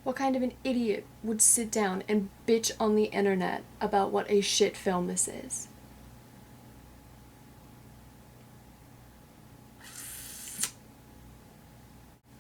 What kind of an idiot would sit down and bitch on the internet about what a shit film this is?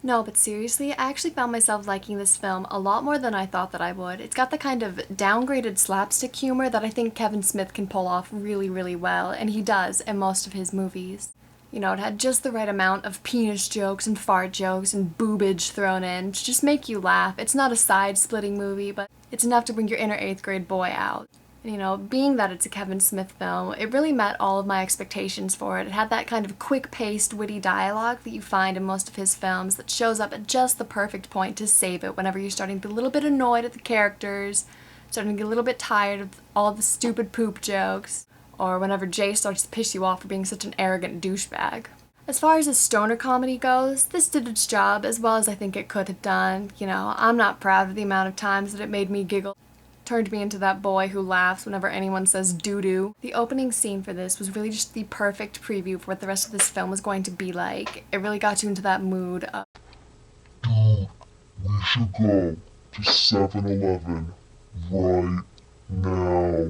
No, but seriously, I actually found myself liking this film a lot more than I thought that I would. It's got the kind of downgraded slapstick humor that I think Kevin Smith can pull off really, really well, and he does in most of his movies. You know, it had just the right amount of penis jokes and fart jokes and boobage thrown in to just make you laugh. It's not a side-splitting movie, but it's enough to bring your inner 8th grade boy out. And, you know, being that it's a Kevin Smith film, it really met all of my expectations for it. It had that kind of quick-paced, witty dialogue that you find in most of his films that shows up at just the perfect point to save it whenever you're starting to get a little bit annoyed at the characters, starting to get a little bit tired of all the stupid poop jokes, or whenever Jay starts to piss you off for being such an arrogant douchebag. As far as a stoner comedy goes, this did its job as well as I think it could have done. You know, I'm not proud of the amount of times that it made me giggle. Turned me into that boy who laughs whenever anyone says doo-doo. The opening scene for this was really just the perfect preview for what the rest of this film was going to be like. It really got you into that mood of, Dude, we should go to 7-Eleven right now.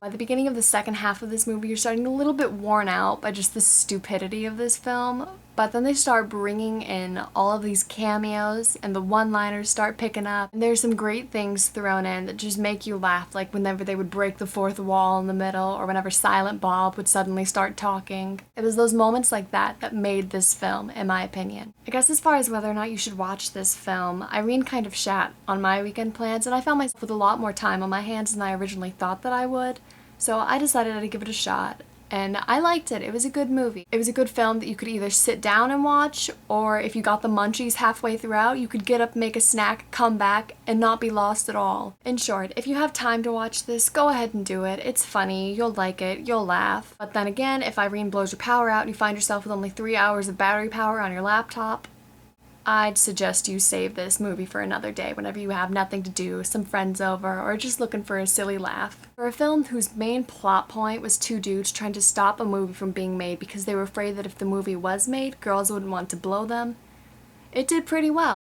by the beginning of the second half of this movie, you're starting a little bit worn out by just the stupidity of this film, but then they start bringing in all of these cameos and the one-liners start picking up, and there's some great things thrown in that just make you laugh, like whenever they would break the fourth wall in the middle, or whenever Silent Bob would suddenly start talking. It was those moments like that that made this film, in my opinion. I guess as far as whether or not you should watch this film, Irene kind of shat on my weekend plans, and I found myself with a lot more time on my hands than I originally thought that I would. So I decided I'd give it a shot, and I liked it. It was a good movie. It was a good film that you could either sit down and watch, or if you got the munchies halfway throughout, you could get up, make a snack, come back, and not be lost at all. In short, if you have time to watch this, go ahead and do it. It's funny, you'll like it, you'll laugh. But then again, if Irene blows your power out and you find yourself with only 3 hours of battery power on your laptop, I'd suggest you save this movie for another day whenever you have nothing to do, some friends over, or just looking for a silly laugh. For a film whose main plot point was two dudes trying to stop a movie from being made because they were afraid that if the movie was made, girls wouldn't want to blow them, it did pretty well.